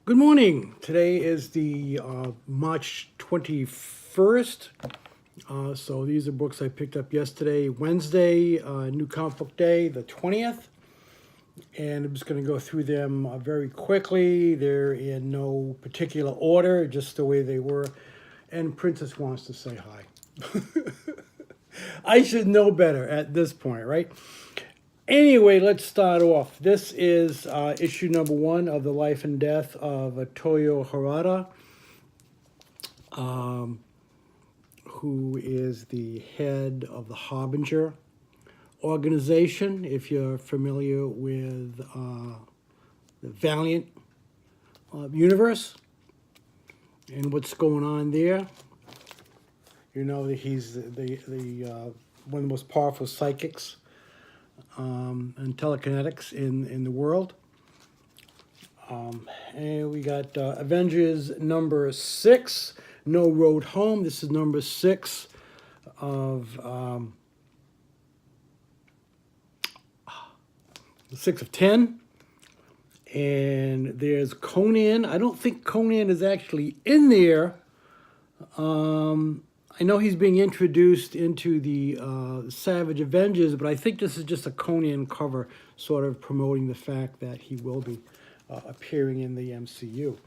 Good morning. Today is the March 21st. So these are books I picked up yesterday, Wednesday, New Comic Book Day, the 20th. And I'm just going to go through them very quickly. They're in no particular order, just the way they were. And Princess wants to say hi. I should know better at this point, right? Anyway, let's start off. This is issue number 1 of The Life and Death of Toyo Harada, who is the head of the Harbinger organization, if you're familiar with the Valiant universe and what's going on there. You know that he's the one of the most powerful psychics and telekinetics in the world. And we got Avengers number 6, No Road Home. This is number 6 of 6 of 10. And there's Conan. I don't think Conan is actually in there. I know he's being introduced into the Savage Avengers, but I think this is just a Conan cover, sort of promoting the fact that he will be appearing in the MCU.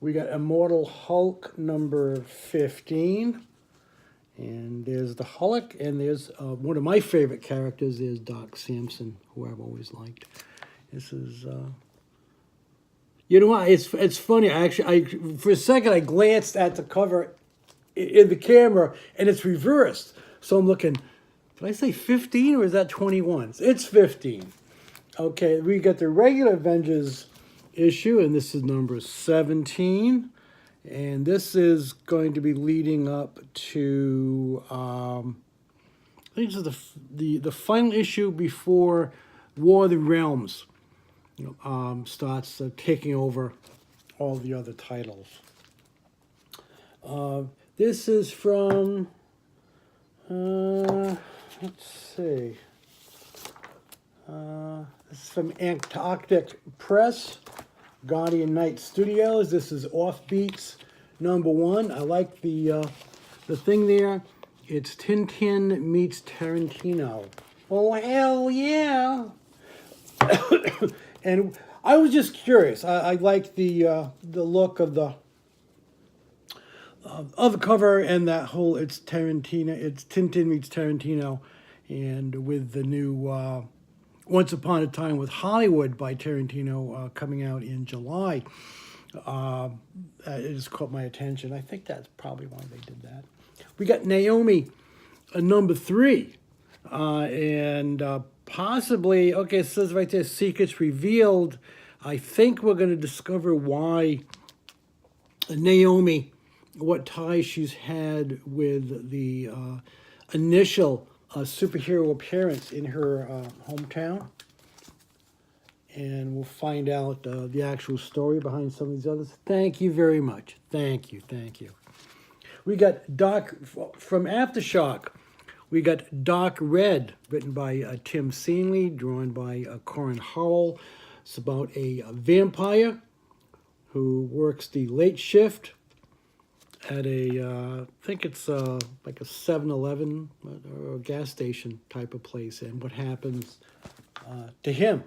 We got Immortal Hulk number 15, and there's the Hulk, and there's one of my favorite characters is Doc Samson, who I've always liked. This is, you know what? It's funny. I for a second I glanced at the cover in the camera, and it's reversed. So I'm looking, did I say 15 or is that 21? It's 15. Okay, we got the regular Avengers issue, and this is number 17. And this is going to be leading up to, I think this is the final issue before War of the Realms starts taking over all the other titles. This is from, let's see, this is from Antarctic Press, Guardian Knight Studios. This is Offbeats number 1. I like the thing there. It's Tintin meets Tarantino. Oh, hell yeah. And I was just curious. I like the look of the cover and that whole it's Tintin meets Tarantino, and with the new Once Upon a Time with Hollywood by Tarantino coming out in July. It just caught my attention. I think that's probably why they did that. We got Naomi, number 3, and possibly, okay, it says right there, Secrets Revealed. I think we're going to discover why Naomi, what ties she's had with the initial superhero appearance in her hometown. And we'll find out the actual story behind some of these others. Thank you very much. Thank you. We got Doc from Aftershock. We got Doc Red, written by Tim Seeley, drawn by Corin Howell. It's about a vampire who works the late shift at a, I think it's like a 7-Eleven or a gas station type of place, and what happens to him.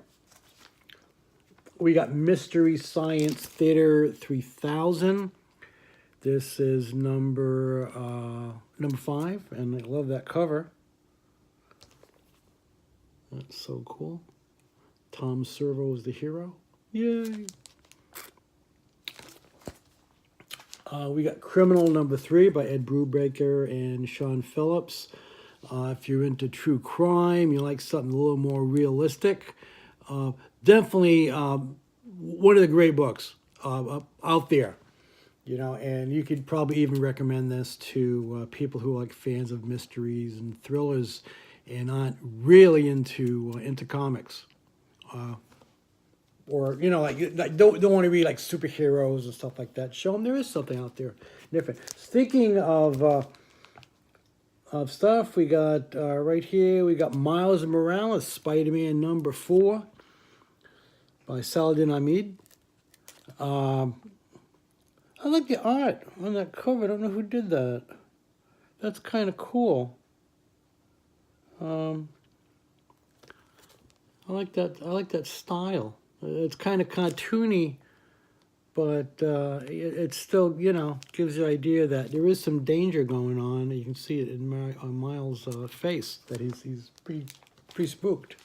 We got Mystery Science Theater 3000. This is number 5, and I love that cover. That's so cool. Tom Servo is the hero. Yay! We got Criminal number 3 by Ed Brubaker and Sean Phillips. If you're into true crime, you like something a little more realistic, definitely one of the great books out there. You know, and you could probably even recommend this to people who are like fans of mysteries and thrillers and aren't really into comics. Or, you know, like don't want to read like superheroes and stuff like that. Show them there is something out there different. Speaking of stuff, we got right here, we got Miles Morales, Spider-Man number 4 by Saladin Ahmed. I like the art on that cover. I don't know who did that. That's kind of cool. I like that. I like that style. It's kind of cartoony, but it still, gives you an idea that there is some danger going on. You can see it on Miles' face that he's pretty spooked.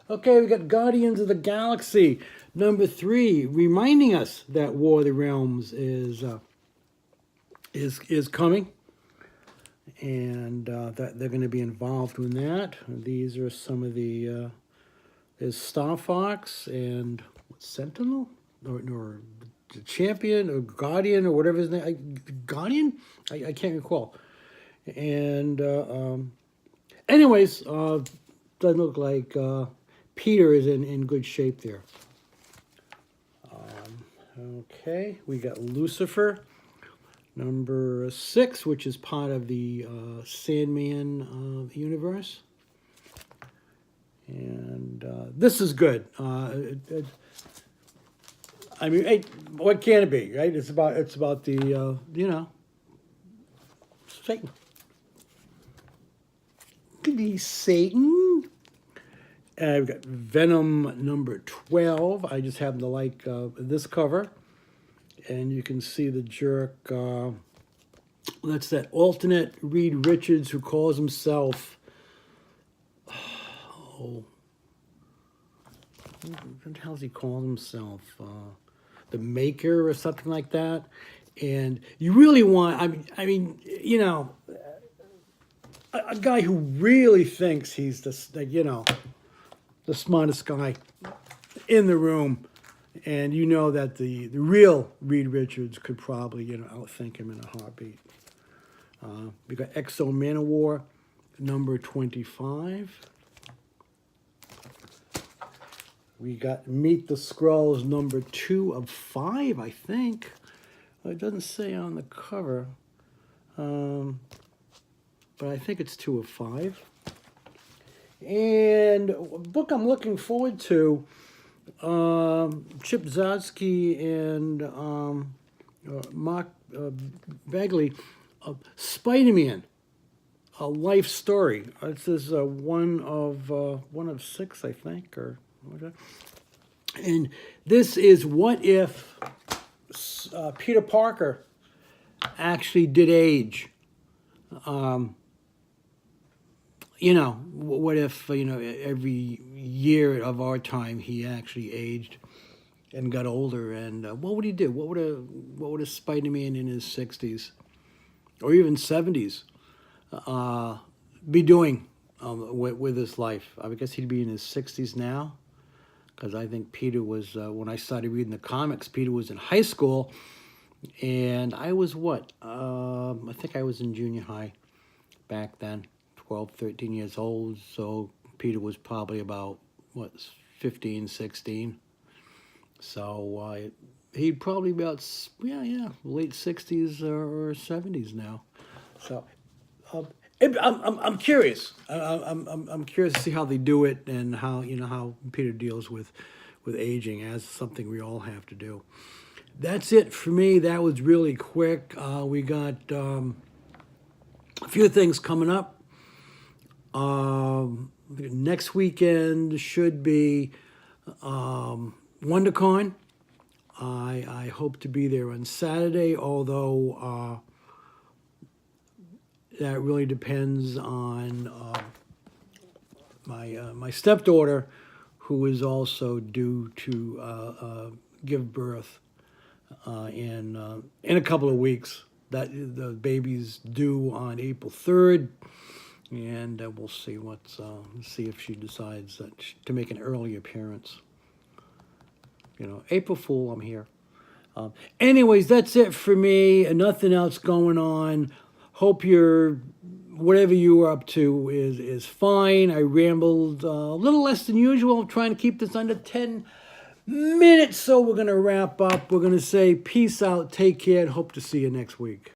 Okay, we got Guardians of the Galaxy #3, reminding us that War of the Realms is coming, and that they're going to be involved in that. These are some of the there's Star Fox and Sentinel or the Champion or Guardian or whatever his name. Guardian? I can't recall. And anyways, doesn't look like Peter is in good shape there. Okay, we got Lucifer #6, which is part of the Sandman universe. And this is good. I mean, hey, what can it be, right? It's about the Satan. Could be Satan. We've got Venom #12. I just happen to like this cover. And you can see the jerk. That's that alternate Reed Richards who calls himself... what the hell does he call himself? The Maker or something like that. And you really want... I mean, a guy who really thinks he's the smartest guy in the room, and that the real Reed Richards could probably outthink him in a heartbeat. We got Exo Manowar #25. We got Meet the Skrulls #2 of 5, I think. It doesn't say on the cover, but I think it's 2 of 5. And a book I'm looking forward to, Chip Zdarsky and Mark Bagley, Spider-Man, A Life Story. This is one of 6, I think, or whatever. And this is what if Peter Parker actually did age. What if, every year of our time he actually aged and got older, and what would he do? What would a Spider-Man in his 60s or even 70s be doing with his life? I guess he'd be in his 60s now, because I think Peter was, when I started reading the comics, Peter was in high school, and I was I think I was in junior high back then. 12, 13 years old, so Peter was probably about, 15, 16. So he'd probably be about, late 60s or 70s now. So I'm curious. I'm curious to see how they do it, and how Peter deals with aging as something we all have to do. That's it for me. That was really quick. We got a few things coming up. Next weekend should be WonderCon. I hope to be there on Saturday, although that really depends on my stepdaughter, who is also due to give birth in a couple of weeks. That the baby's due on April 3rd. And we'll see see if she decides to make an early appearance. April Fool, I'm here. Anyways, that's it for me. Nothing else going on. Hope whatever you were up to is fine. I rambled a little less than usual. I'm trying to keep this under 10 minutes, so we're going to wrap up. We're going to say peace out, take care, and hope to see you next week.